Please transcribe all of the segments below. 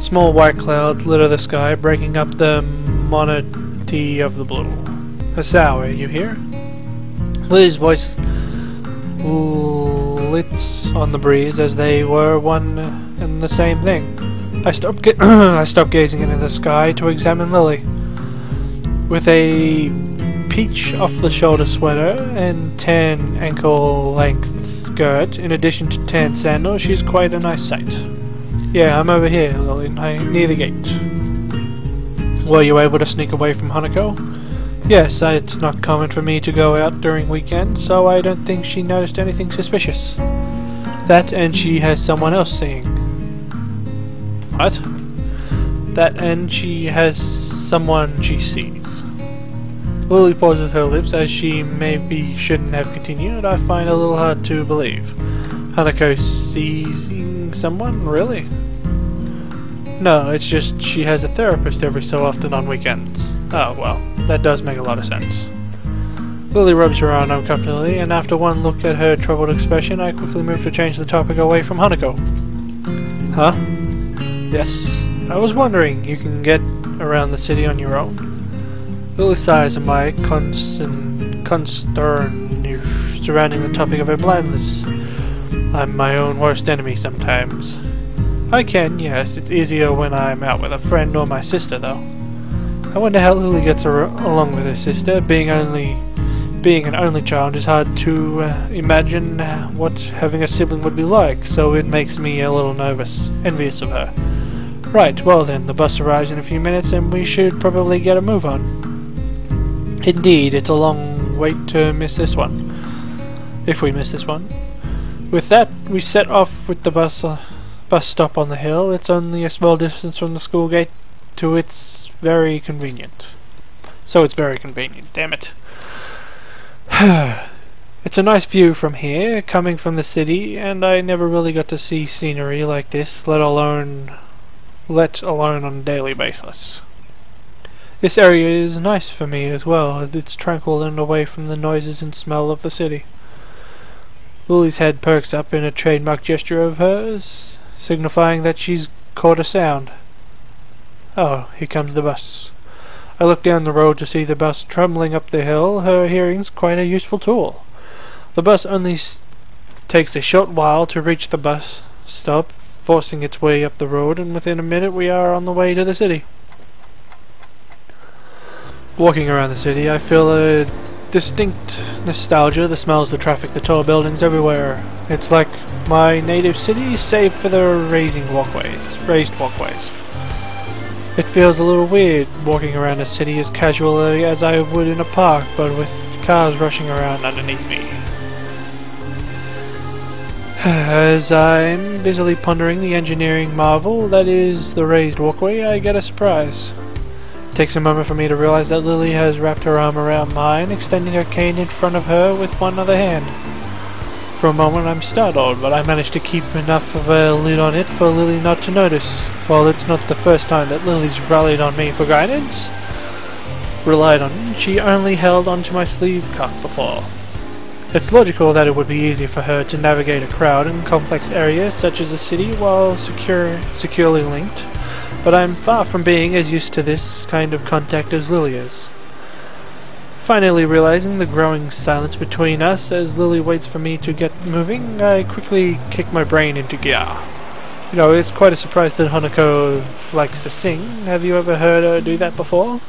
Small white clouds litter the sky, breaking up the monotony of the blue. Hasawe, you hear? Lily's voice lits on the breeze as they were one and the same thing. I stopped gazing into the sky to examine Lily. With a peach off-the-shoulder sweater and tan ankle-length skirt, in addition to tan sandals, she's quite a nice sight. Yeah, I'm over here, Lily, near the gate. Were you able to sneak away from Hanako? Yes, it's not common for me to go out during weekends, so I don't think she noticed anything suspicious. That and she has someone else seeing. What? That and she has someone she sees. Lily pauses her lips as she maybe shouldn't have continued. I find it a little hard to believe. Hanako seeing someone? Really? No, it's just she has a therapist every so often on weekends. Oh, well, that does make a lot of sense. Lily rubs her arm uncomfortably, and after one look at her troubled expression, I quickly move to change the topic away from Hanako. Huh? Yes. I was wondering, you can get around the city on your own? Lily sighs in my constern surrounding the topic of her blindness. I'm my own worst enemy sometimes. I can, yes. It's easier when I'm out with a friend or my sister, though. I wonder how Lily gets along with her sister. Being an only child, it's hard to imagine what having a sibling would be like, so it makes me a little envious of her. Right, well then, the bus arrives in a few minutes and we should probably get a move on. Indeed, it's a long wait to miss this one. If we miss this one. With that, we set off with the bus stop on the hill. It's only a small distance from the school gate to it's very convenient. So it's very convenient, damn it. It's a nice view from here, coming from the city, and I never really got to see scenery like this, let alone on a daily basis. This area is nice for me as well, as it's tranquil and away from the noises and smell of the city. Lily's head perks up in a trademark gesture of hers, signifying that she's caught a sound. Oh, here comes the bus. I look down the road to see the bus trundling up the hill. Her hearing's quite a useful tool. The bus only takes a short while to reach the bus stop, forcing its way up the road, and within a minute we are on the way to the city. Walking around the city, I feel a distinct nostalgia. The smells, the traffic, the tall buildings everywhere. It's like my native city, save for the raised walkways. It feels a little weird walking around a city as casually as I would in a park, but with cars rushing around underneath me. As I'm busily pondering the engineering marvel that is the raised walkway, I get a surprise. It takes a moment for me to realize that Lily has wrapped her arm around mine, extending her cane in front of her with one other hand. For a moment I'm startled, but I manage to keep enough of a lid on it for Lily not to notice. While it's not the first time that Lily's relied on me, she only held onto my sleeve cuff before. It's logical that it would be easy for her to navigate a crowd in complex areas such as a city while securely linked, but I'm far from being as used to this kind of contact as Lily is. Finally realizing the growing silence between us as Lily waits for me to get moving, I quickly kick my brain into gear. You know, it's quite a surprise that Hanako likes to sing. Have you ever heard her do that before?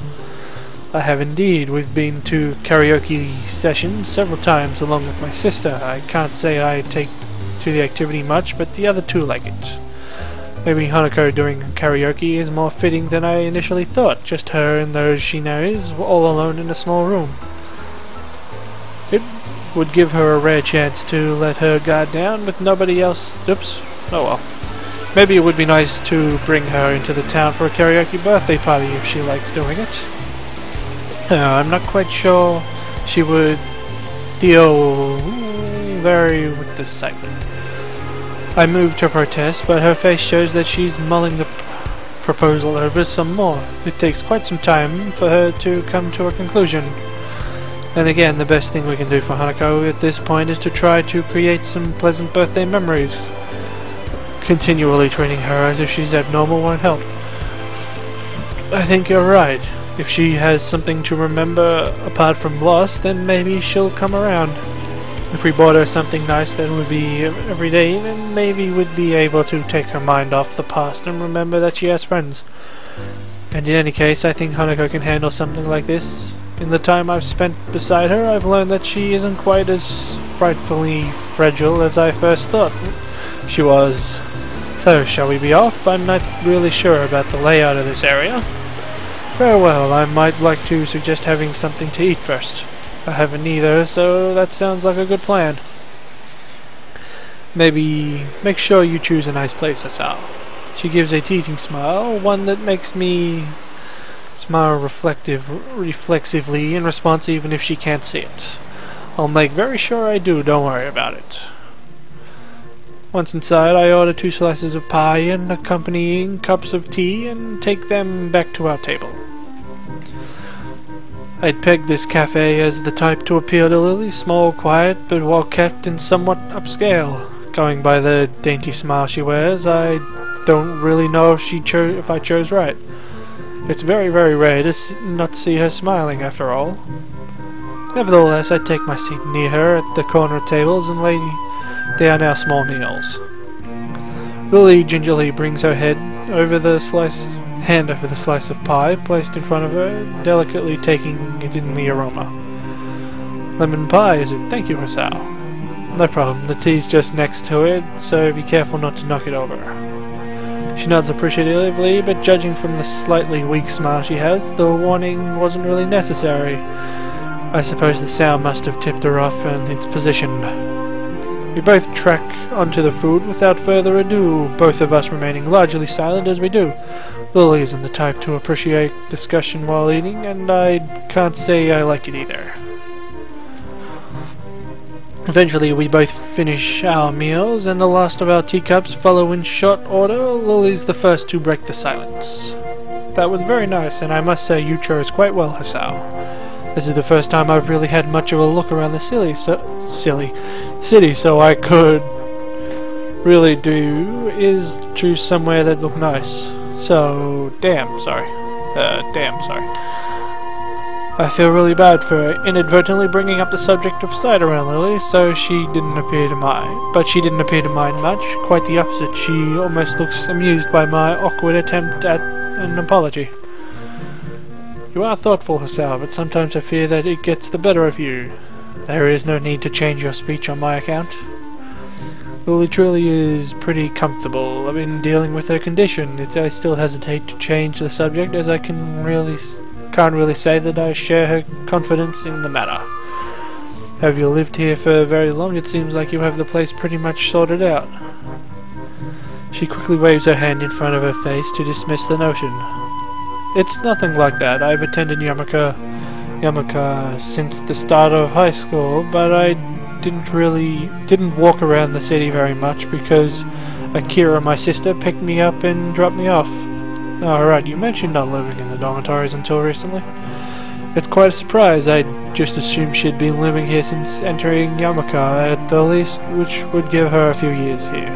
I have indeed. We've been to karaoke sessions several times along with my sister. I can't say I take to the activity much, but the other two like it. Maybe Hanako doing karaoke is more fitting than I initially thought. Just her and those she knows, all alone in a small room. It would give her a rare chance to let her guard down with nobody else. Oops. Oh well. Maybe it would be nice to bring her into the town for a karaoke birthday party if she likes doing it. I'm not quite sure she would deal very with the sight. I move to protest, but her face shows that she's mulling the proposal over some more. It takes quite some time for her to come to a conclusion. And again, the best thing we can do for Hanako at this point is to try to create some pleasant birthday memories. continually treating her as if she's abnormal won't help. I think you're right. If she has something to remember apart from loss, then maybe she'll come around. If we bought her something nice that would be every day, then maybe we'd be able to take her mind off the past and remember that she has friends. And in any case, I think Hanako can handle something like this. In the time I've spent beside her, I've learned that she isn't quite as frightfully fragile as I first thought she was. So, shall we be off? I'm not really sure about the layout of this area. Very well, I might like to suggest having something to eat first. I haven't either, so that sounds like a good plan. Maybe make sure you choose a nice place, Asao. She gives a teasing smile, one that makes me smile reflexively in response even if she can't see it. I'll make very sure I do, don't worry about it. Once inside, I order 2 slices of pie and accompanying cups of tea and take them back to our table. I'd pegged this cafe as the type to appeal to Lily, small, quiet, but well kept and somewhat upscale. Going by the dainty smile she wears, I don't really know if I chose right. It's very, very rare to not see her smiling after all. Nevertheless, I take my seat near her at the corner tables and lay down our small meals. Lily gingerly brings her hand over the slice of pie placed in front of her, delicately taking it in the aroma. Lemon pie, is it? Thank you, Asao. No problem, the tea's just next to it, so be careful not to knock it over. She nods appreciatively, but judging from the slightly weak smile she has, the warning wasn't really necessary. I suppose the sound must have tipped her off in its position. We both track onto the food without further ado, both of us remaining largely silent as we do. Lily isn't the type to appreciate discussion while eating, and I can't say I like it either. Eventually we both finish our meals, and the last of our teacups follow in short order. Lily's the first to break the silence. That was very nice, and I must say you chose quite well, Asao. This is the first time I've really had much of a look around the city, so I could really do is choose somewhere that looked nice. So, damn sorry. I feel really bad for inadvertently bringing up the subject of cider around Lily, so she didn't appear to mind. But she didn't appear to mind much, quite the opposite. She almost looks amused by my awkward attempt at an apology. You are thoughtful, Asao, but sometimes I fear that it gets the better of you. There is no need to change your speech on my account. Lily truly is pretty comfortable. I've been dealing with her condition. I still hesitate to change the subject, as I can't really say that I share her confidence in the matter. Have you lived here for very long? It seems like you have the place pretty much sorted out. She quickly waves her hand in front of her face to dismiss the notion. It's nothing like that. I've attended Yamaka since the start of high school, but I didn't walk around the city very much because Akira, my sister, picked me up and dropped me off. Alright, you mentioned not living in the dormitories until recently. It's quite a surprise. I just assumed she'd been living here since entering Yamaka at the least, which would give her a few years here.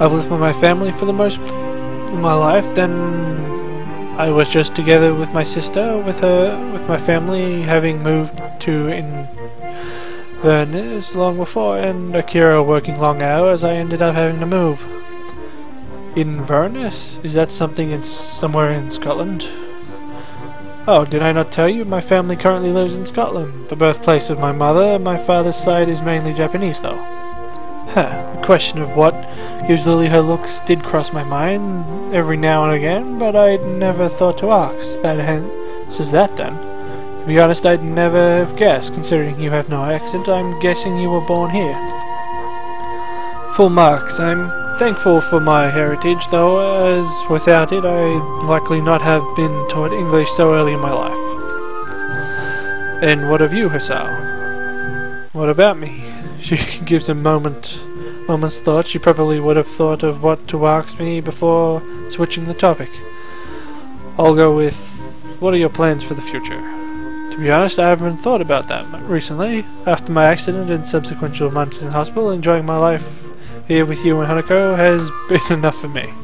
I've lived with my family for the most of my life, then I was just together with my sister, with my family having moved to Inverness long before, and Akira working long hours. I ended up having to move. Inverness? Is that somewhere in Scotland? Oh, did I not tell you? My family currently lives in Scotland, the birthplace of my mother. My father's side is mainly Japanese, though. The question of what gives Lily her looks did cross my mind every now and again, but I'd never thought to ask. That then. To be honest, I'd never have guessed. Considering you have no accent, I'm guessing you were born here. Full marks. I'm thankful for my heritage, though, as without it I'd likely not have been taught English so early in my life. And what of you, Asao? What about me? She gives a moment's thought. She probably would have thought of what to ask me before switching the topic. I'll go with, what are your plans for the future? To be honest, I haven't thought about that recently. After my accident and subsequent months in hospital, enjoying my life here with you and Hanako has been enough for me.